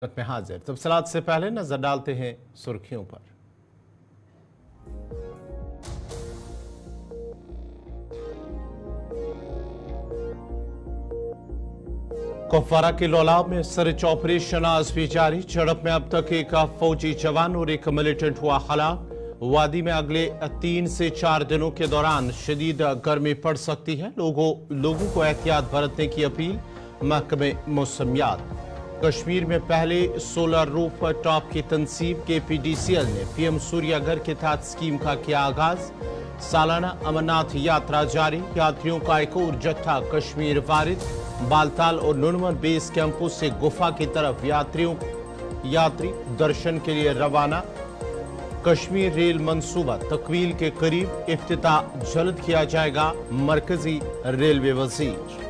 में हाजिर तफसीलात से पहले नजर डालते हैं सुर्खियों पर। कुपवारा के लोलाब में सर्च ऑपरेशन आज भी जारी। झड़प में अब तक एक फौजी जवान और एक मिलिटेंट हुआ हलाक। वादी में अगले 3 से 4 दिनों के दौरान शदीद गर्मी पड़ सकती है। लोगों को एहतियात बरतने की अपील। महकमे मौसमियात। कश्मीर में पहले सोलर रूफ टॉप की तनसीब के PDCL ने PM सूर्याघर के तहत स्कीम का किया आगाज। सालाना अमरनाथ यात्रा जारी। यात्रियों का एक और जत्था कश्मीर वारिद। बालताल और नुनवर बेस कैंपों से गुफा की तरफ यात्री दर्शन के लिए रवाना। कश्मीर रेल मंसूबा तकमील के करीब। इफ्तिताह जल्द किया जाएगा। मरकजी रेलवे वजीर।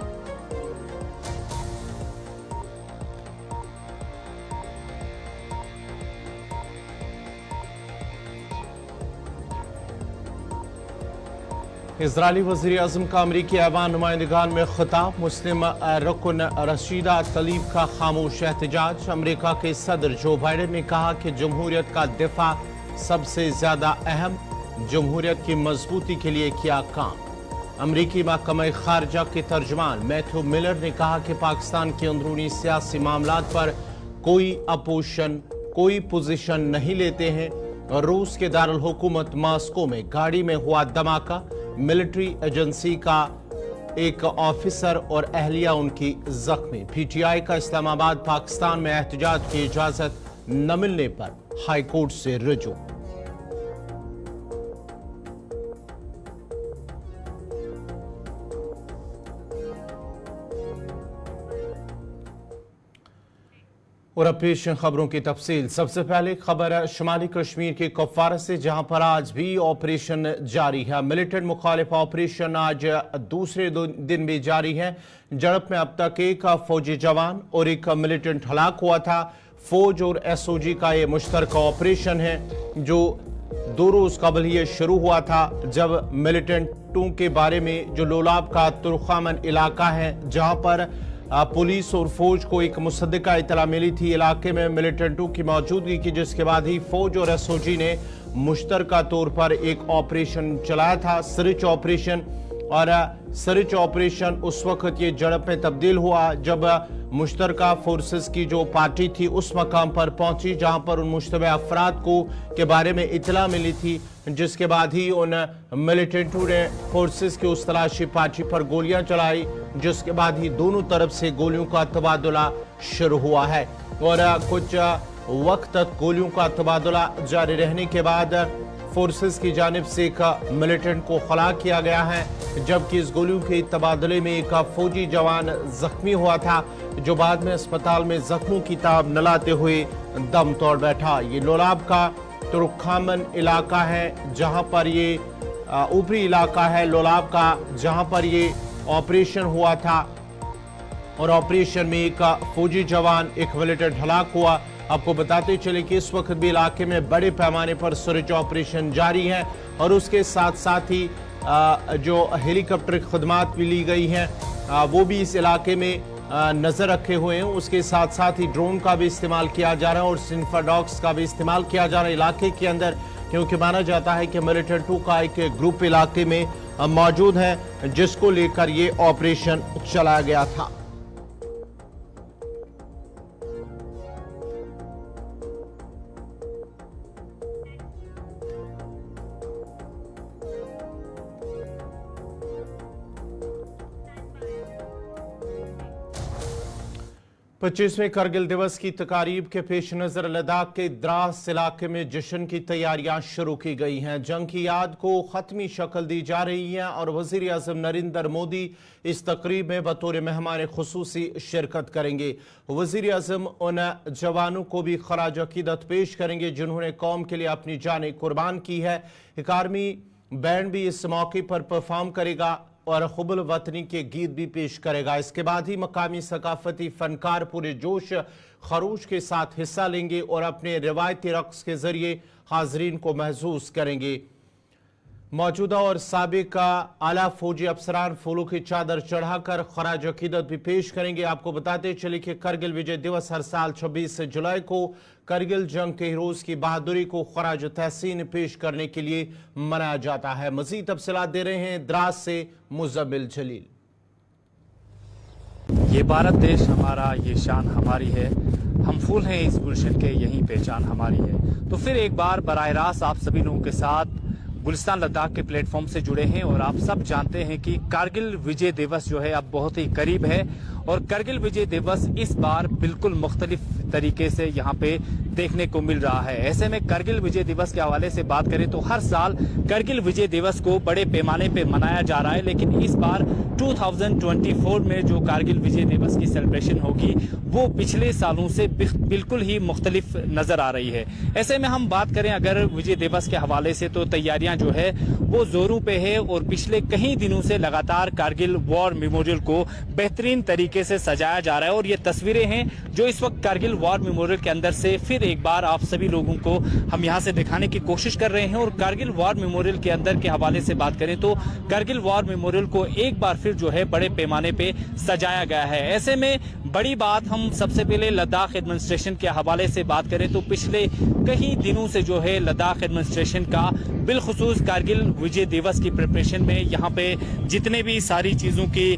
इजरायली वज़ीर आज़म का अमरीकी ऐवान नुमाइंदगान में खिताब। मुस्लिम रुकन रशीदा तलीब का खामोश एहतजाज। अमरीका के सदर जो बाइडेन ने कहा कि जमहूरियत का दिफा सबसे ज्यादा अहम। जमहूरियत की मजबूती के लिए किया काम। अमरीकी महकमा खारजा के तर्जमान मैथ्यू मिलर ने कहा कि पाकिस्तान के अंदरूनी सियासी मामलात पर कोई पोजीशन नहीं लेते हैं। रूस के दारुल हुकूमत मास्को में गाड़ी में हुआ धमाका। मिलिट्री एजेंसी का एक ऑफिसर और अहलिया उनकी जख्मी। PTI का इस्लामाबाद पाकिस्तान में एहतजाज की इजाजत न मिलने पर हाईकोर्ट से रुजू। और अब पेश खबरों की तफसील। सबसे पहले खबर शुमाली कश्मीर के कुपवारा से, जहां पर आज भी ऑपरेशन जारी है। मिलिटेंट मुखालिफ ऑपरेशन आज दूसरे दिन भी जारी है। झड़प में अब तक एक फौजी जवान और एक मिलिटेंट हलाक हुआ था। फौज और SOG का यह मुश्तरका ऑपरेशन है जो 2 रोज कबल ये शुरू हुआ था, जब मिलिटेंटों के बारे में जो लोलाब का तुर्खामन इलाका है, जहां पर पुलिस और फौज को एक मुसद्दिका इतला मिली थी इलाके में मिलिटेंटों की मौजूदगी की, जिसके बाद ही फौज और SOG ने मुश्तरका तौर पर एक ऑपरेशन चलाया था, सर्च ऑपरेशन। और सर्च ऑपरेशन उस वक्त ये झड़प में तब्दील हुआ जब मुश्तरका फोर्सेस की जो पार्टी थी उस मकाम पर पहुंची जहां पर उन मुश्तबे अफराद के बारे में इतला मिली थी, जिसके बाद ही उन मिलिटेंटों ने फोर्सेस की उस तलाशी पार्टी पर गोलियां चलाई, जिसके बाद ही दोनों तरफ से गोलियों का तबादला शुरू हुआ है। और कुछ वक्त तक गोलियों का तबादला जारी रहने के बाद फोर्सेस की जानिब से एक मिलिटेंट को हलाक किया गया है, जबकि इस गोलियों के तबादले में एक फौजी जवान जख्मी हुआ था, जो बाद में अस्पताल में जख्मों की ताब न लाते हुए दम तोड़ बैठा। ये लोलाब का तुर्खामन इलाका है, जहां पर ये ऊपरी इलाका है लोलाब का, जहां पर ये ऑपरेशन हुआ था। और ऑपरेशन में एक फौजी जवान, एक मिलिटेंट हलाक हुआ। आपको बताते चले कि इस वक्त भी इलाके में बड़े पैमाने पर सर्च ऑपरेशन जारी है और उसके साथ साथ ही जो हेलीकॉप्टर खदमात भी ली गई हैं वो भी इस इलाके में नजर रखे हुए हैं। उसके साथ साथ ही ड्रोन का भी इस्तेमाल किया जा रहा है और सिन्फाडॉक्स का भी इस्तेमाल किया जा रहा है इलाके के अंदर, क्योंकि माना जाता है कि मिलिटेंटों का एक ग्रुप इलाके में मौजूद है, जिसको लेकर ये ऑपरेशन चलाया गया था। पच्चीसवें करगिल दिवस की तकारीब के पेश नजर लद्दाख के द्रास इलाके में जश्न की तैयारियां शुरू की गई हैं। जंग की याद को खत्मी शक्ल दी जा रही है और वजीर आज़म नरेंद्र मोदी इस तकरीब में बतौर मेहमान खुसूसी शिरकत करेंगे। वजीर आज़म उन जवानों को भी खराज अकीदत पेश करेंगे जिन्होंने कौम के लिए अपनी जानें कुर्बान की है। एक आर्मी बैंड भी इस मौके पर परफॉर्म करेगा और हुब्बुल वतनी के गीत भी पेश करेगा। इसके बाद ही मकामी सकाफती फनकार पूरे जोश खरोश के साथ हिस्सा लेंगे और अपने रिवायती रक्स के जरिए हाजरीन को महसूस करेंगे। मौजूदा और साबिका आला फौजी अफसरान फूलों की चादर चढ़ाकर खराज अकीदत भी पेश करेंगे। आपको बताते चले कि करगिल विजय दिवस हर साल 26 जुलाई को करगिल जंग के हीरोज की बहादुरी को खराज तहसीन पेश करने के लिए मनाया जाता है। मजीद तफसीलात दे रहे हैं द्रास से मुजम्मिल जलील। ये भारत देश हमारा, ये शान हमारी है, हम फूल हैं इस गुलशन के, यही पहचान हमारी है। तो फिर एक बार बराह रास्त आप सभी लोगों के साथ गुलिस्तान लद्दाख के प्लेटफॉर्म से जुड़े हैं और आप सब जानते हैं कि कारगिल विजय दिवस जो है अब बहुत ही करीब है और कारगिल विजय दिवस इस बार बिल्कुल मुख्तलिफ तरीके से यहाँ पे देखने को मिल रहा है। ऐसे में कारगिल विजय दिवस के हवाले से बात करें तो हर साल कारगिल विजय दिवस को बड़े पैमाने पे मनाया जा रहा है, लेकिन इस बार 2024 में जो कारगिल विजय दिवस की सेलिब्रेशन होगी वो पिछले सालों से बिल्कुल ही मुख्तलिफ नजर आ रही है। ऐसे में हम बात करें अगर विजय दिवस के हवाले से तो तैयारियां जो है वो जोरों पे है और पिछले कई दिनों से लगातार कारगिल वॉर मेमोरियल को बेहतरीन तरीके से सजाया जा रहा है और ये तस्वीरें हैं जो इस वक्त कारगिल वॉर मेमोरियल के अंदर से फिर एक बार आप सभी लोगों को हम यहां से दिखाने की कोशिश कर रहे हैं। और कारगिल वॉर मेमोरियल के अंदर के हवाले से बात करें तो कारगिल वॉर मेमोरियल को एक बार फिर जो है बड़े पैमाने पे सजाया गया है। ऐसे में बड़ी बात हम सबसे पहले लद्दाख एडमिनिस्ट्रेशन के हवाले से बात करें तो पिछले कई दिनों से जो है लद्दाख एडमिनिस्ट्रेशन का बिलखुसूस कारगिल विजय दिवस की प्रिपरेशन में यहाँ पे जितने भी सारी चीज़ों की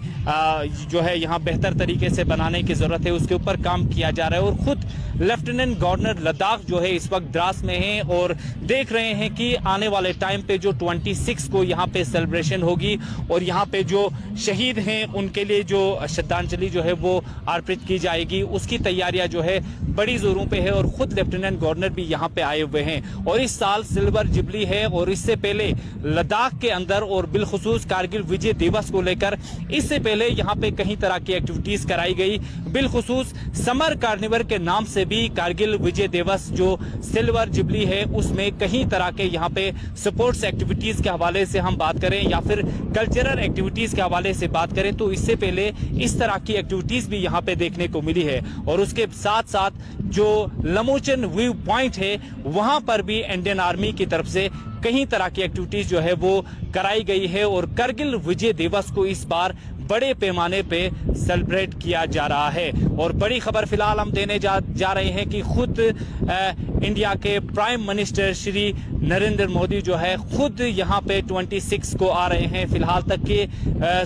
जो है यहाँ बेहतर तरीके से बनाने की ज़रूरत है उसके ऊपर काम किया जा रहा है। और खुद लेफ्टिनेंट गवर्नर लद्दाख जो है इस वक्त द्रास में हैं और देख रहे हैं कि आने वाले टाइम पे जो 26 को यहाँ पे सेलिब्रेशन होगी और यहाँ पे जो शहीद हैं उनके लिए जो श्रद्धांजलि जो है वो अर्पित की जाएगी, उसकी तैयारियां जो है बड़ी जोरों पे है और खुद लेफ्टिनेंट गवर्नर भी यहाँ पे आए हुए हैं। और इस साल सिल्वर जुबली है और इससे पहले लद्दाख के अंदर और बिलखुसूस कारगिल विजय दिवस को लेकर इससे पहले यहाँ पे कई तरह की एक्टिविटीज कराई गई। बिलखुसूस समर कार्निवल के नाम से भी कारगिल विजय दिवस जो सिल्वर जुबली है उसमें कई तरह के यहाँ पे स्पोर्ट्स एक्टिविटीज के हवाले से हम बात करें या फिर कल्चरल एक्टिविटीज के हवाले से बात करें तो इससे पहले इस तरह की एक्टिविटीज भी यहाँ पे देखने को मिली है। और उसके साथ साथ जो लमोचन व्यू पॉइंट है वहां पर भी इंडियन आर्मी की तरफ से कई तरह की एक्टिविटीज जो है वो कराई गई है और कारगिल विजय दिवस को इस बार बड़े पैमाने पे सेलिब्रेट किया जा रहा है। और बड़ी खबर फिलहाल हम देने जा रहे हैं कि खुद इंडिया के प्राइम मिनिस्टर श्री नरेंद्र मोदी जो है खुद यहाँ पे 26 को आ रहे हैं। फिलहाल तक के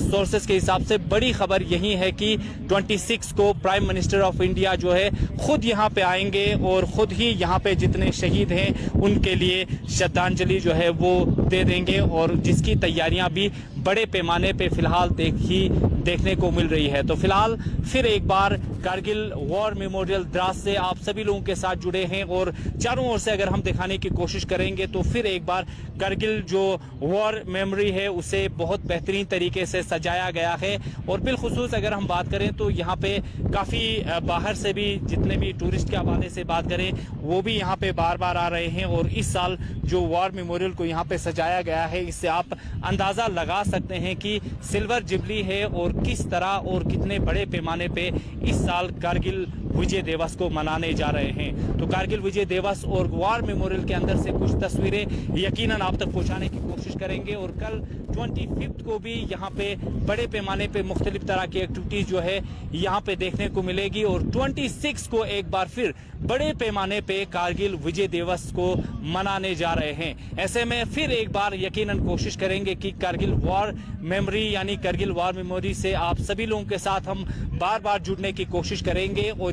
सोर्सेस के हिसाब से बड़ी खबर यही है कि 26 को प्राइम मिनिस्टर ऑफ इंडिया जो है खुद यहाँ पे आएंगे और खुद ही यहाँ पे जितने शहीद हैं उनके लिए श्रद्धांजलि जो है वो दे देंगे और जिसकी तैयारियां भी बड़े पैमाने पे फिलहाल देखने को मिल रही है। तो फिलहाल फिर एक बार कारगिल वॉर मेमोरियल द्रास से आप सभी लोगों के साथ जुड़े हैं और चारों ओर से अगर हम दिखाने की कोशिश करेंगे तो फिर एक बार कारगिल जो वॉर मेमोरी है उसे बहुत बेहतरीन तरीके से सजाया गया है। और बिलखुसूस अगर हम बात करें तो यहाँ पे काफ़ी बाहर से भी जितने भी टूरिस्ट के हवाले से बात करें वो भी यहाँ पे बार बार आ रहे हैं और इस साल जो वॉर मेमोरियल को यहाँ पे सजाया गया है इससे आप अंदाज़ा लगा सकते हैं कि सिल्वर जुबली है और किस तरह और कितने बड़े पैमाने पे इस साल कारगिल विजय दिवस को मनाने जा रहे हैं। तो कारगिल विजय दिवस और वॉर मेमोरियल के अंदर से कुछ तस्वीरें यकीनन आप तक पहुंचाने की कोशिश करेंगे और कल 25 को भी यहाँ पे बड़े पैमाने पे मुख्तलिफ तरह की एक्टिविटीज जो है यहाँ पे देखने को मिलेगी और 26 को एक बार फिर बड़े पैमाने पे कारगिल विजय दिवस को मनाने जा रहे हैं। ऐसे में फिर एक बार यकीनन कोशिश करेंगे कि कारगिल वॉर मेमोरी यानी कारगिल वॉर मेमोरी से आप सभी लोगों के साथ हम बार बार जुड़ने की कोशिश करेंगे। और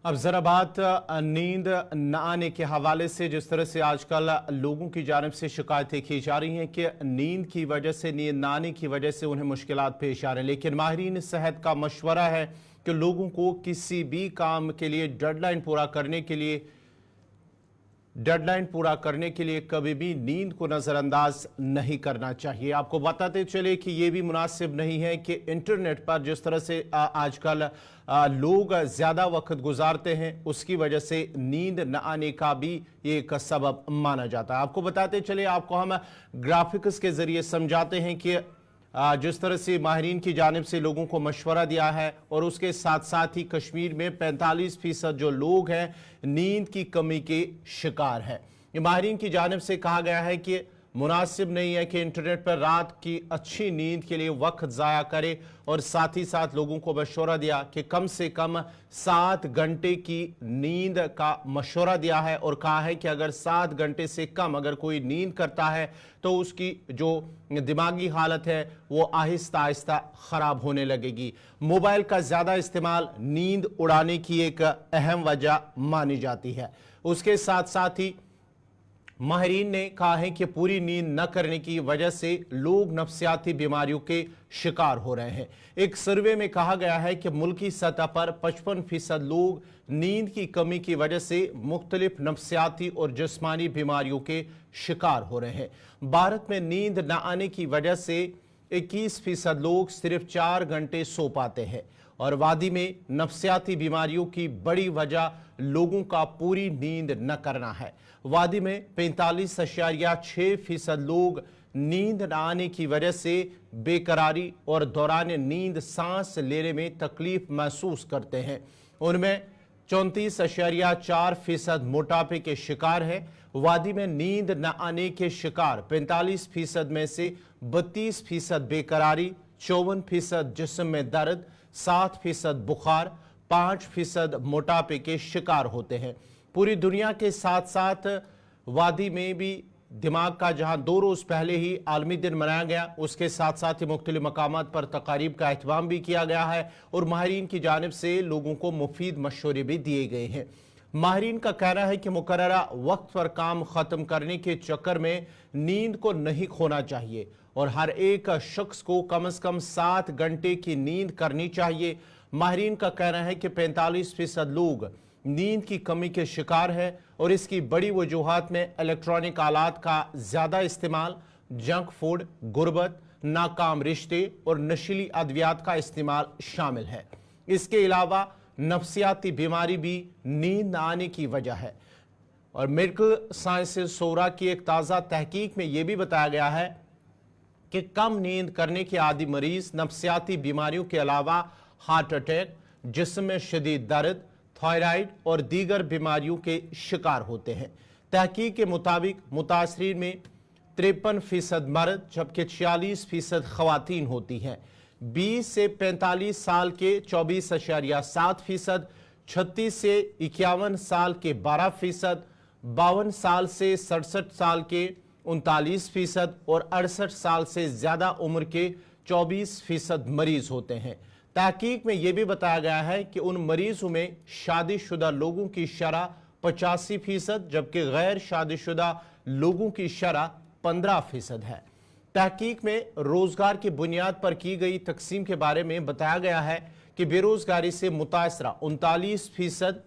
अब जरा बात नींद न आने के हवाले से, जिस तरह से आजकल लोगों की जानिब से शिकायतें की जा रही हैं कि नींद की वजह से, नींद न आने की वजह से उन्हें मुश्किलात पेश आ रहे हैं। लेकिन माहिरीन सेहत का मशवरा है कि लोगों को किसी भी काम के लिए डेडलाइन पूरा करने के लिए कभी भी नींद को नज़रअंदाज नहीं करना चाहिए। आपको बताते चले कि यह भी मुनासिब नहीं है कि इंटरनेट पर जिस तरह से आजकल लोग ज़्यादा वक्त गुजारते हैं उसकी वजह से नींद न आने का भी एक सबब माना जाता है। आपको बताते चले, आपको हम ग्राफिक्स के ज़रिए समझाते हैं कि जिस तरह से माहिरीन की जानिब से लोगों को मशवरा दिया है और उसके साथ साथ ही कश्मीर में 45% जो लोग हैं नींद की कमी के शिकार हैं। ये माहिरीन की जानिब से कहा गया है कि मुनासिब नहीं है कि इंटरनेट पर रात की अच्छी नींद के लिए वक्त ज़ाया करे और साथ ही साथ लोगों को मशवरा दिया कि कम से कम 7 घंटे की नींद का मशवरा दिया है और कहा है कि अगर 7 घंटे से कम अगर कोई नींद करता है तो उसकी जो दिमागी हालत है वो आहिस्ता आहिस्ता ख़राब होने लगेगी। मोबाइल का ज़्यादा इस्तेमाल नींद उड़ाने की एक अहम वजह मानी जाती है। उसके साथ साथ ही माहिरीन ने कहा है कि पूरी नींद न करने की वजह से लोग नफ्सियाती बीमारियों के शिकार हो रहे हैं। एक सर्वे में कहा गया है कि मुल्की सतह पर 55% लोग नींद की कमी की वजह से मुख्तलिफ नफ्सियाती और जिस्मानी बीमारियों के शिकार हो रहे हैं। भारत में नींद न आने की वजह से 21% लोग सिर्फ 4 घंटे सो पाते हैं और वादी में नफ्सियाती बीमारियों की बड़ी वजह लोगों का पूरी नींद न करना है। वादी में 45.6% लोग नींद न आने की वजह से बेकरारी और दौरान नींद सांस लेने में तकलीफ महसूस करते हैं। उनमें 34.4% मोटापे के शिकार हैं। वादी में नींद न आने के शिकार 45% में से 32% बेकरारी, 54% जिस्म में दर्द, 7% बुखार, 5% मोटापे के शिकार होते हैं। पूरी दुनिया के साथ साथ वादी में भी दिमाग का जहां 2 रोज पहले ही आलमी दिन मनाया गया, उसके साथ साथ ही मुख्तलिफ मकामात पर तकारीब का एहतमाम भी किया गया है और माहिरीन की जानिब से लोगों को मुफीद मशवरे भी दिए गए हैं। माहिरीन का कहना है कि मुकर्ररा वक्त पर काम खत्म करने के चक्कर में नींद को नहीं खोना चाहिए और हर एक शख्स को कम से कम 7 घंटे की नींद करनी चाहिए। माहिरीन का कहना है कि 45% लोग नींद की कमी के शिकार है और इसकी बड़ी वजूहात में इलेक्ट्रॉनिक आलात का ज़्यादा इस्तेमाल, जंक फूड, गुर्बत, नाकाम रिश्ते और नशीली अद्वियात का इस्तेमाल शामिल है। इसके अलावा नफ्सियाती बीमारी भी नींद न आने की वजह है और मेडिकल साइंसेज सोरा की एक ताज़ा तहकीक में यह भी बताया गया है कि कम नींद करने के आदि मरीज नफ्सियाती बीमारियों के अलावा हार्ट अटैक, जिस्म में शदीद दर्द, थायराइड और दीगर बीमारियों के शिकार होते हैं। तहकीक के मुताबिक मुतासरीन में 53% मर्द जबकि 46% खवातीन होती हैं। 20 से 45 साल के 24.7%, 36 से 51 साल के 12%, 52 साल से 67 साल के 39% और 68 साल से ज्यादा उम्र के 24% मरीज होते हैं। तहकीक में यह भी बताया गया है कि उन मरीजों में शादीशुदा लोगों की शरह 85% जबकि गैर शादीशुदा लोगों की शरह 15% है। तहकीक में रोजगार की बुनियाद पर की गई तकसीम के बारे में बताया गया है कि बेरोजगारी से मुतासरा 39%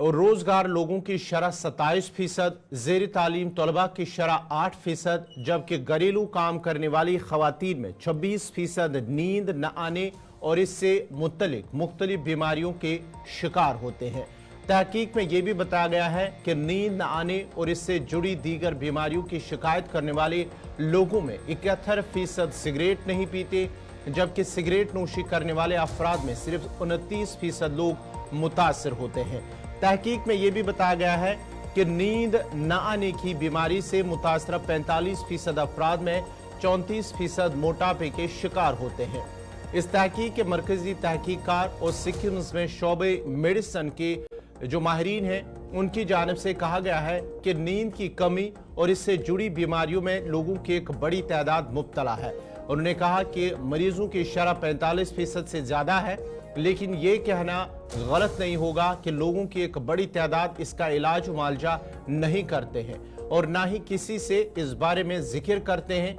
और रोजगार लोगों की शरह 27%, ज़ेर तालीम तलबा की शरह 8%, जबकि घरेलू काम करने वाली खवातीन में 26% नींद न आने और इससे मुतल्लिक मुख्तलिफ बीमारियों के शिकार होते हैं। तहकीक में यह भी बताया गया है कि नींद न आने और इससे जुड़ी दीगर बीमारियों की शिकायत करने वाले लोगों में 71% सिगरेट नहीं पीते, जबकि सिगरेट नोशी करने वाले अफराद में सिर्फ 29% लोग मुतासर होते हैं। तहकीक में यह भी बताया गया है कि नींद न आने की बीमारी से मुतासरा 45% अफराद में 34% मोटापे के शिकार होते हैं। इस तहकीक के मरकजी तहकीककार और सिक्किम्स में शोबे मेडिसन के जो माहिरीन हैं उनकी जानिब से कहा गया है कि नींद की कमी और इससे जुड़ी बीमारियों में लोगों की एक बड़ी तादाद मुब्तला है। उन्होंने कहा कि मरीजों की शरह 45% से ज़्यादा है, लेकिन ये कहना गलत नहीं होगा कि लोगों की एक बड़ी तादाद इसका इलाज मुआवजा नहीं करते हैं और ना ही किसी से इस बारे में जिक्र करते हैं।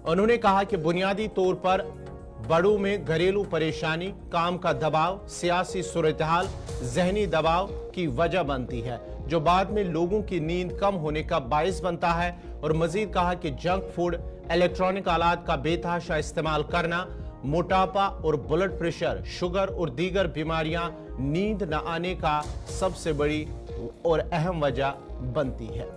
उन्होंने कहा कि बुनियादी तौर पर बड़ों में घरेलू परेशानी, काम का दबाव, सियासी सूरत-ए-हाल, जहनी दबाव की वजह बनती है जो बाद में लोगों की नींद कम होने का बायस बनता है। और मजीद कहा कि जंक फूड, इलेक्ट्रॉनिक आलात का बेतहाशा इस्तेमाल करना, मोटापा और ब्लड प्रेशर, शुगर और दीगर बीमारियां नींद न आने का सबसे बड़ी और अहम वजह बनती है।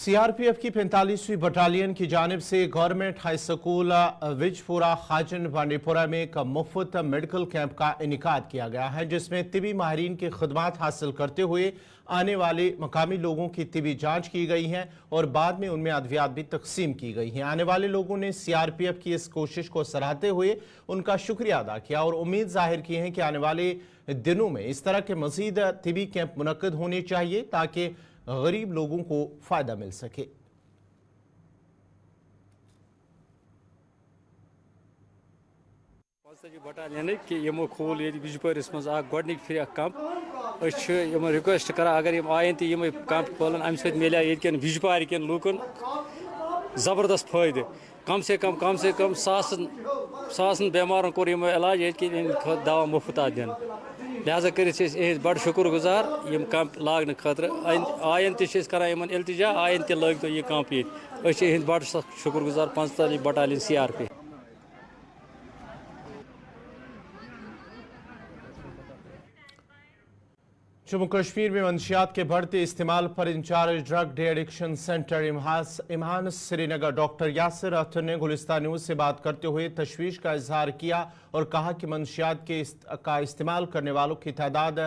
सीआरपीएफ की 45वीं बटालियन की जानिब से गवर्नमेंट हाई स्कूल विजपुरा खाजन बांडीपुरा में एक मुफ्त मेडिकल कैंप का इनेकाद किया गया है, जिसमें तिबी माहिरीन की खदमात हासिल करते हुए आने वाले मकामी लोगों की तिबी जांच की गई है और बाद में उनमें अद्वियात भी तकसीम की गई हैं। आने वाले लोगों ने सीआरपीएफ की इस कोशिश को सराहते हुए उनका शुक्रिया अदा किया और उम्मीद जाहिर की है कि आने वाले दिनों में इस तरह के मजीद तिबी कैंप मुनक्किद होने चाहिए ताकि गरीब लोगों को फायदा मिल सके। बटालियन कि यमो खोल ये बिजपरिस मज गोडनिक फिर कैंप रिक्वेस्ट कर अगर यम आयन तो यम कैंप खोलन अम सत मिले ये बिजपार कन लूकन जबरदस्त फायदे कम से कम सासन बेमारों को यम इलाज ये दवा मुफ्त दिन लिहाजा कर बड़ शुक्र गुजार यम कैंप लागन खतर आयन तरान इल्तिजा आयन त लग तो यह कैंप ये बड़ शुक्र गुजार 45 बटालियन सीआरपी। जम्मू कश्मीर में मंशियात के बढ़ते इस्तेमाल पर incharge drug de addiction centre इम्हान श्रीनगर डॉक्टर यासिर अख्तर ने गुलिस्तान न्यूज से बात करते हुए तशवीश का इजहार किया और कहा कि मंशियात का इस्तेमाल करने वालों की तादाद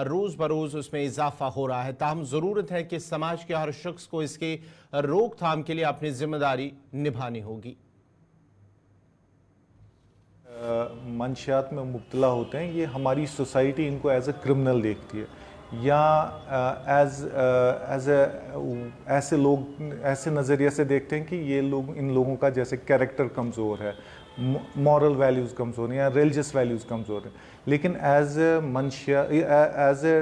रोज़ बरोज़ उसमें इजाफा हो रहा है। ताहम ज़रूरत है कि समाज के हर शख्स को इसके रोकथाम के लिए अपनी जिम्मेदारी निभानी होगी। मंशियात में मुब्तला होते हैं, ये हमारी सोसाइटी इनको एज ए क्रिमिनल देखती है या ऐसे लोग ऐसे नज़रिए से देखते हैं कि ये लोग इन लोगों का जैसे कैरेक्टर कमज़ोर है, मॉरल वैल्यूज़ कमज़ोर हैं या रिलीजियस वैल्यूज़ कमज़ोर हैं। लेकिन एज ए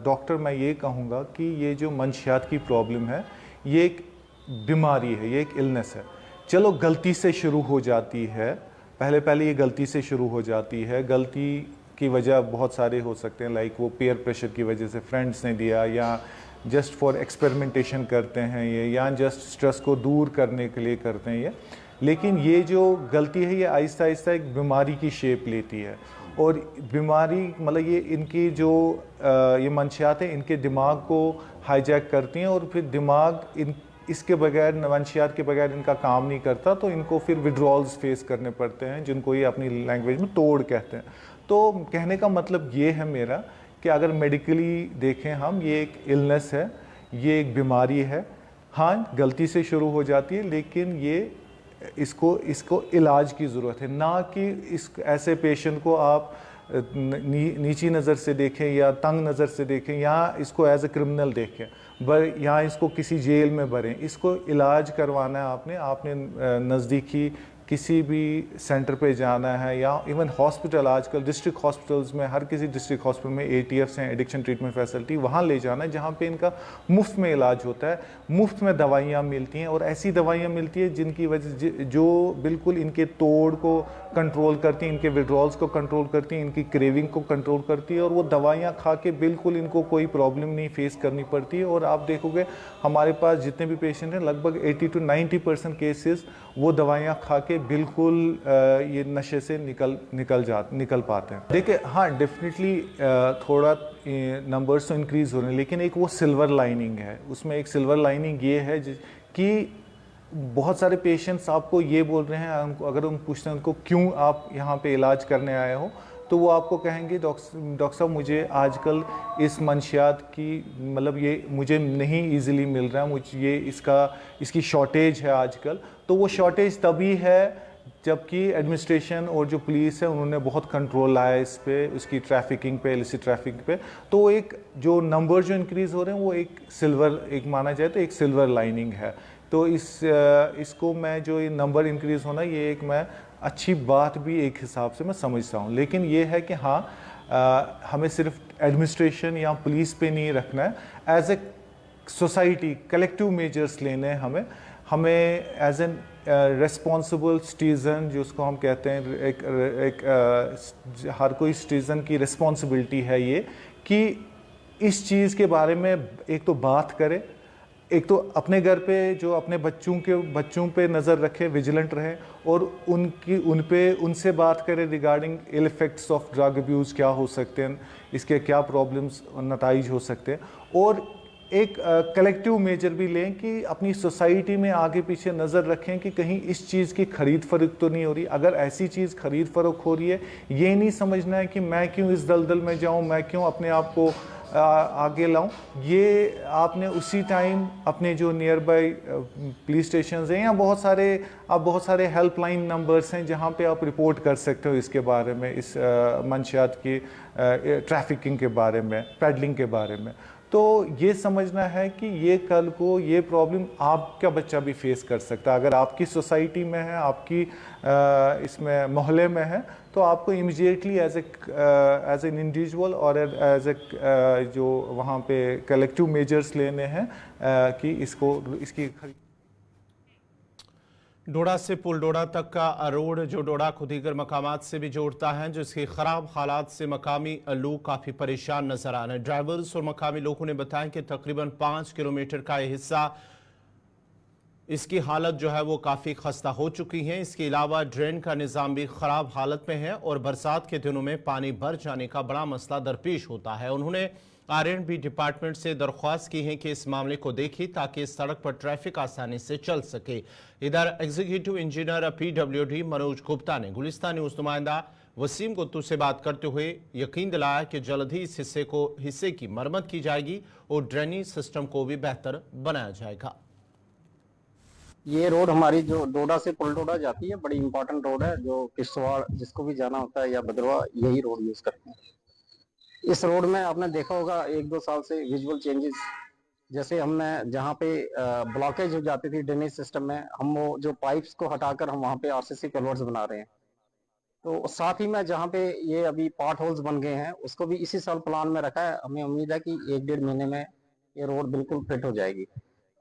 डॉक्टर मैं ये कहूँगा कि ये जो मंशियात की प्रॉब्लम है ये एक बीमारी है, ये एक इलनेस है। चलो गलती से शुरू हो जाती है, पहले ये गलती से शुरू हो जाती है। गलती की वजह बहुत सारे हो सकते हैं, लाइक वो पेयर प्रेशर की वजह से फ्रेंड्स ने दिया या जस्ट फॉर एक्सपेरिमेंटेशन करते हैं ये, या जस्ट स्ट्रेस को दूर करने के लिए करते हैं ये। लेकिन ये जो गलती है ये आहिस्ता आहिस्ता एक बीमारी की शेप लेती है और बीमारी मतलब ये इनकी जो ये मंशियात हैं इनके दिमाग को हाईजैक करती हैं और फिर दिमाग इसके बगैर मंशियात के बगैर इनका काम नहीं करता, तो इनको फिर विड्रॉल्स फेस करने पड़ते हैं जिनको ये अपनी लैंग्वेज में तोड़ कहते हैं। तो कहने का मतलब ये है मेरा कि अगर मेडिकली देखें हम, ये एक इलनेस है, ये एक बीमारी है। हाँ, गलती से शुरू हो जाती है लेकिन ये इसको इलाज की ज़रूरत है, ना कि इस ऐसे पेशेंट को आप नीची नज़र से देखें या तंग नज़र से देखें या इसको एज ए क्रिमिनल देखें या इसको किसी जेल में भरें। इसको इलाज करवाना है आपने नज़दीकी किसी भी सेंटर पे जाना है या इवन हॉस्पिटल, आजकल डिस्ट्रिक्ट हॉस्पिटल्स में हर किसी डिस्ट्रिक्ट हॉस्पिटल में ATFs हैं, एडिक्शन ट्रीटमेंट फैसिलिटी, वहाँ ले जाना है जहाँ पे इनका मुफ्त में इलाज होता है, मुफ्त में दवाइयाँ मिलती हैं और ऐसी दवाइयाँ मिलती है जिनकी वजह जो बिल्कुल इनके तोड़ को कंट्रोल करती हैं, इनके विड्रॉल्स को कंट्रोल करती हैं, इनकी क्रेविंग को कंट्रोल करती है और वो दवाइयाँ खा के बिल्कुल इनको कोई प्रॉब्लम नहीं फेस करनी पड़ती है। और आप देखोगे हमारे पास जितने भी पेशेंट हैं लगभग 80 to 90% केसेस वो दवाइयाँ खा के बिल्कुल ये नशे से निकल पाते हैं। देखिए हाँ, डेफिनेटली थोड़ा नंबर्स तो इंक्रीज़ हो रहे हैं लेकिन एक वो सिल्वर लाइनिंग है, उसमें एक सिल्वर लाइनिंग ये है कि बहुत सारे पेशेंट्स आपको ये बोल रहे हैं, अगर हम पूछते हैं उनको क्यों आप यहाँ पे इलाज करने आए हो, तो वो आपको कहेंगे डॉक्टर साहब मुझे आजकल इस मंशियात की मतलब ये मुझे नहीं इजीली मिल रहा है, मुझे ये इसकी शॉर्टेज है आजकल। तो वो शॉर्टेज तभी है जबकि एडमिनिस्ट्रेशन और जो पुलिस है उन्होंने बहुत कंट्रोल लाया इस पे, उसकी ट्रैफिकिंग पे, इलिसिट ट्रैफिकिंग पे। तो एक जो नंबर जो इंक्रीज़ हो रहे हैं वो एक माना जाए तो एक सिल्वर लाइनिंग है। तो इसको मैं जो ये नंबर इंक्रीज़ होना ये एक मैं अच्छी बात भी एक हिसाब से मैं समझता हूँ। लेकिन ये है कि हाँ, हमें सिर्फ एडमिनिस्ट्रेशन या पुलिस पे नहीं रखना है, as a society collective measures लेने हैं हमें एज एन रेस्पॉन्सिबल सिटीज़न जिसको हम कहते हैं, हर कोई सिटीज़न की रिस्पॉन्सिबिलिटी है ये कि इस चीज़ के बारे में एक तो बात करे, एक तो अपने घर पे जो अपने बच्चों पे नज़र रखे, विजिलेंट रहे और उनसे बात करें regarding ill effects of drug abuse क्या हो सकते हैं, इसके क्या प्रॉब्लम्स और नताइज हो सकते हैं। और एक कलेक्टिव मेजर भी लें कि अपनी सोसाइटी में आगे पीछे नज़र रखें कि कहीं इस चीज़ की खरीद फरोख्त तो नहीं हो रही। अगर ऐसी चीज़ खरीद फरोख्त हो रही है, ये नहीं समझना है कि मैं क्यों इस दलदल में जाऊं, मैं क्यों अपने आप को आगे लाऊं। ये आपने उसी टाइम अपने जो नियर बाई पुलिस स्टेशन हैं या बहुत सारे हेल्पलाइन नंबर्स हैं जहां पे आप रिपोर्ट कर सकते हो इसके बारे में, इस मंशियात की ट्रैफिकिंग के बारे में, पेडलिंग के बारे में। तो ये समझना है कि ये कल को ये प्रॉब्लम आपका बच्चा भी फेस कर सकता है। अगर आपकी सोसाइटी में है, आपकी इसमें मोहल्ले में है, तो आपको इमीडिएटली एज एन इंडिविजुअल और एज ए जो वहाँ पे कलेक्टिव मेजर्स लेने हैं कि इसकी डोडा से पुल डोडा तक का रोड जो डोडा को दीगर मकामात से भी जोड़ता है, जिसके ख़राब हालात से मकामी लोग काफ़ी परेशान नजर आ रहे हैं। ड्राइवर्स और मकामी लोगों ने बताया कि तकरीबन 5 किलोमीटर का यह हिस्सा इसकी हालत जो है वो काफ़ी खस्ता हो चुकी है। इसके अलावा ड्रेन का निज़ाम भी ख़राब हालत में है और बरसात के दिनों में पानी भर जाने का बड़ा मसला दरपेश होता है। उन्होंने R&B डिपार्टमेंट से दरख्वास्त की है कि इस मामले को देखें ताकि इस सड़क पर ट्रैफिक आसानी से चल सके। इधर executive engineer PWD Manoj Gupta ने गुलिस्तान न्यूज़ नुमाइंदा वसीम गुत्तू से बात करते हुए यकीन दिलाया कि जल्द ही इस हिस्से की मरम्मत की जाएगी और ड्रेनेज सिस्टम को भी बेहतर बनाया जाएगा। ये रोड हमारी जो डोडा से पुलडोडा जाती है, बड़ी इंपॉर्टेंट रोड है, जो किश्तवाड़ जिसको भी जाना होता है या भद्रवा यही रोड यूज करते हैं। इस रोड में आपने देखा होगा 1-2 साल से विजुअल चेंजेस, जैसे हमने जहाँ पे ब्लॉकेज हो जाती थी ड्रेनेज सिस्टम में, हम वो जो पाइप्स को हटाकर हम वहाँ पे RCC कलवर्ट्स बना रहे हैं। तो साथ ही में जहाँ पे ये अभी पॉट होल्स बन गए हैं उसको भी इसी साल प्लान में रखा है। हमें उम्मीद है कि 1-1.5 महीने में ये रोड बिल्कुल फिट हो जाएगी।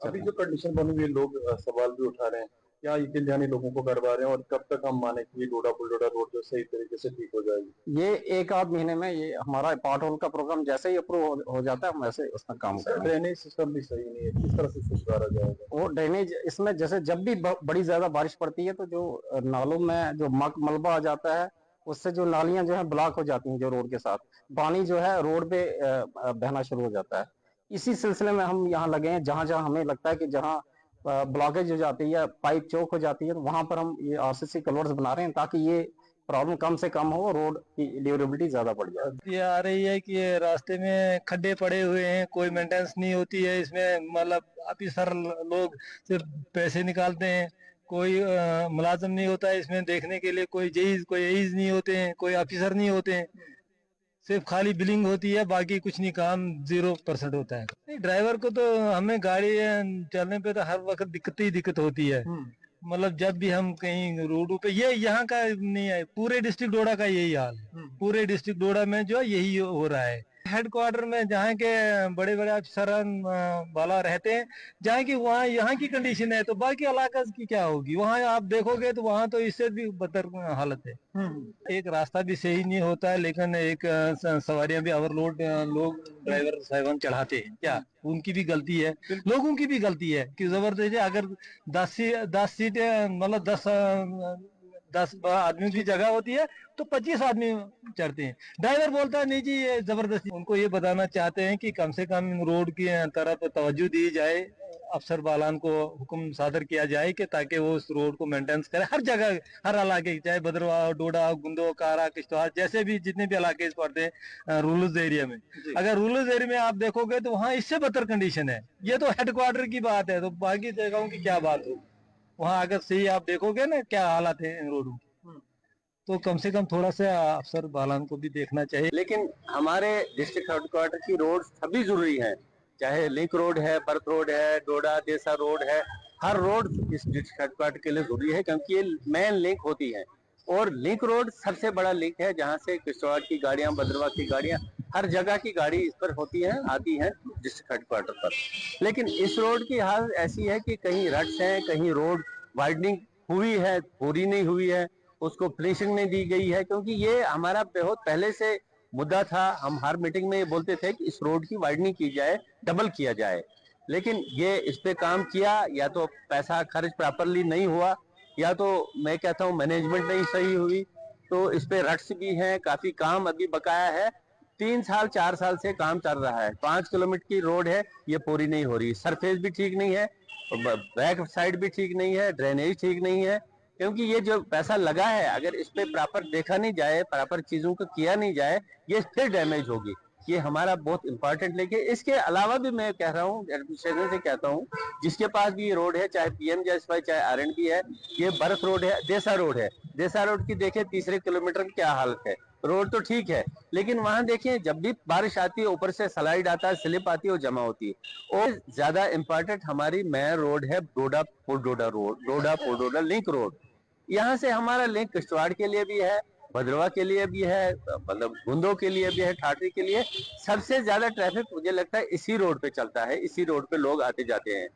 अभी जो कंडीशन बनी हुई है, लोग सवाल भी उठा रहे हैं, क्या यकीन दहानी लोगों को करवा रहे हैं और कब तक हम माने कि ये डोडा पुलडोडा रोड जो सही तरीके से ठीक हो जाएगी? ये 1-8 महीने में ये हमारा पॉट होल का प्रोग्राम जैसे ही अप्रूव हो जाता है हम वैसे उसका काम करेंगे। ड्रेनेज सिस्टम भी सही नहीं है, किस तरह से सुधारा जाएगा? वो ड्रेनेज इसमें जैसे जब भी बड़ी ज्यादा बारिश पड़ती है तो जो नालों में जो मलबा आ जाता है उससे जो नालियां जो है ब्लॉक हो जाती हैं, जो रोड के साथ पानी जो है रोड पे बहना शुरू हो जाता है। इसी सिलसिले में हम यहाँ लगे हैं, जहां जहां हमें लगता है कि जहां ब्लॉकेज हो जाती है, पाइप चौक हो जाती है, तो वहां पर हम ये RCC कलवर्ट्स बना रहे हैं ताकि ये प्रॉब्लम कम से कम हो, रोड की ड्यूरेबिलिटी ज्यादा बढ़ जाए। ये आ रही है कि ये रास्ते में खड्डे पड़े हुए हैं, कोई मेंटेनेंस नहीं होती है इसमें, मतलब ऑफिसर लोग सिर्फ पैसे निकालते हैं, कोई मुलाजिम नहीं होता है इसमें देखने के लिए, कोई एईज नहीं होते हैं, कोई ऑफिसर नहीं होते हैं, सिर्फ खाली बिलिंग होती है, बाकी कुछ नहीं, काम 0% होता है। नहीं, ड्राइवर को तो हमें गाड़ी चलने पे तो हर वक्त दिक्कत होती है। मतलब जब भी हम कहीं रोडों पे, ये यहाँ का नहीं है, पूरे डिस्ट्रिक्ट डोडा का यही हाल है। पूरे डिस्ट्रिक्ट डोडा में जो यही हो रहा है। हेडक्वार्टर में जहाँ के बड़े बड़े अफसर वाला रहते हैं, जहाँ की वहाँ यहाँ की कंडीशन है, तो बाकी इलाका की क्या होगी? वहाँ आप देखोगे तो वहाँ तो इससे भी बदतर हालत है। एक रास्ता भी सही नहीं होता है, लेकिन एक सवारियां भी ओवरलोड लोग ड्राइवर साहिबान चढ़ाते हैं, क्या उनकी भी गलती है, लोगों की भी गलती है कि जबरदस्ती अगर 10 सीटें मतलब 10 आदमी की जगह होती है तो 25 आदमी चढ़ते हैं। ड्राइवर बोलता है नहीं जी ये जबरदस्ती। उनको ये बताना चाहते हैं कि कम से कम रोड की तरफ तवज्जो दी जाए, अफसर बालान को हुक्म सादर किया जाए कि ताकि वो उस रोड को मेंटेनेंस करे हर जगह, हर इलाके, चाहे भद्रवा, डोडा, गुंदो, कारा, किश्तवाड़, जैसे भी जितने भी इलाके पड़ते हैं रूरल एरिया में। अगर रूरल एरिया में आप देखोगे तो वहाँ इससे बेहतर कंडीशन है। ये तो हेडक्वार्टर की बात है, तो बाकी जगहों की क्या बात हो? वहाँ अगर सही आप देखोगे ना क्या हालात है इन रोडों, तो कम से कम थोड़ा सा अफसर बालान को भी देखना चाहिए। लेकिन हमारे डिस्ट्रिक्ट हेडक्वार्टर की रोड सभी जरूरी है, चाहे लिंक रोड है, बर्थ रोड है, डोडा देसा रोड है, हर रोड इस डिस्ट्रिक्ट हेडक्वार्टर के लिए जरूरी है क्योंकि ये मेन लिंक होती है। और लिंक रोड सबसे बड़ा लिंक है जहाँ से किश्तवाड़ की गाड़ियाँ, भद्रवा की गाड़ियाँ, हर जगह की गाड़ी इस पर होती है, आती है डिस्ट्रिक्ट हेडक्वार्टर पर। लेकिन इस रोड की हालत ऐसी है कि कहीं रट्स हैं, कहीं रोड वाइडनिंग हुई है, पूरी नहीं हुई है, उसको फिनिशिंग नहीं दी गई है, क्योंकि ये हमारा बहुत पहले से मुद्दा था। हम हर मीटिंग में ये बोलते थे कि इस रोड की वाइडनिंग की जाए, डबल किया जाए, लेकिन ये इस पे काम किया, या तो पैसा खर्च प्रॉपरली नहीं हुआ, या तो मैं कहता हूँ मैनेजमेंट नहीं सही हुई, तो इस पे रट्स भी हैं, काफी काम अभी बकाया है। 3 साल 4 साल से काम चल रहा है। 5 किलोमीटर की रोड है, ये पूरी नहीं हो रही। सरफेस भी ठीक नहीं है, बैक साइड भी ठीक नहीं है, ड्रेनेज ठीक नहीं है। क्योंकि ये जो पैसा लगा है, अगर इस पे प्रॉपर देखा नहीं जाए, प्रॉपर चीजों को किया नहीं जाए, ये फिर डैमेज होगी। ये हमारा बहुत इंपॉर्टेंट। लेकिन इसके अलावा भी मैं कह रहा हूँ, एडमिनिस्ट्रेशन से कहता हूँ, जिसके पास भी ये रोड है, चाहे PMGSY चाहे RNB है, ये भरत रोड है, देसा रोड है। देसा रोड की देखें तीसरे किलोमीटर की क्या हालत है। रोड तो ठीक है, लेकिन वहां देखें जब भी बारिश आती है, ऊपर से स्लाइड आता है, स्लिप आती है और जमा होती है। और ज्यादा इंपॉर्टेंट हमारी मेन रोड है डोडा पुलडोडा रोड, डोडा पुलडोडा लिंक रोड। यहाँ से हमारा लिंक किश्तवाड़ के लिए भी है, भद्रवा के लिए भी है, मतलब गुंदो के लिए भी है, ठाठरी के लिए। सबसे ज्यादा ट्रैफिक मुझे लगता है इसी रोड पे चलता है, इसी रोड पे लोग आते जाते हैं।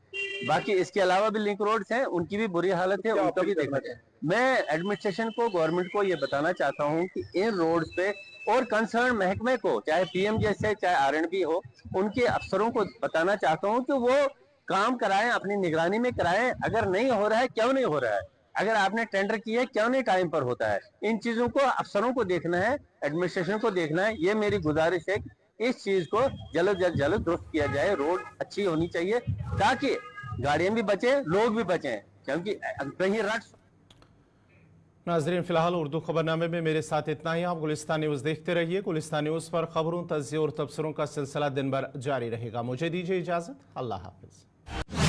बाकी इसके अलावा भी लिंक रोड्स हैं, उनकी भी बुरी हालत है, उनका भी देखना चाहिए। मैं एडमिनिस्ट्रेशन को, गवर्नमेंट को ये बताना चाहता हूँ कि इन रोड्स पे और कंसर्न महकमे को, चाहे PMGSY चाहे RNB हो, उनके अफसरों को बताना चाहता हूँ कि वो काम कराएं, अपनी निगरानी में कराएं। अगर नहीं हो रहा है, क्यों नहीं हो रहा है? अगर आपने टेंडर किया है, क्यों नहीं टाइम पर होता है? इन चीजों को अफसरों को देखना है, एडमिनिस्ट्रेशन को देखना है। ये मेरी गुजारिश है कि इस चीज को जल्द दुरुस्त किया जाए। रोड अच्छी होनी चाहिए ताकि गाड़ियां भी बचे, लोग भी बचें, क्योंकि कहीं रट। नाजरीन, फिलहाल उर्दू खबरनामे में मेरे साथ इतना ही। आप गुलिस्तान न्यूज़ देखते रहिए। गुलिस्तान न्यूज़ पर खबरों, तज्ज़िये और तबसरों का सिलसिला दिन भर जारी रहेगा। मुझे दीजिए इजाज़त। अल्लाह हाफिज़।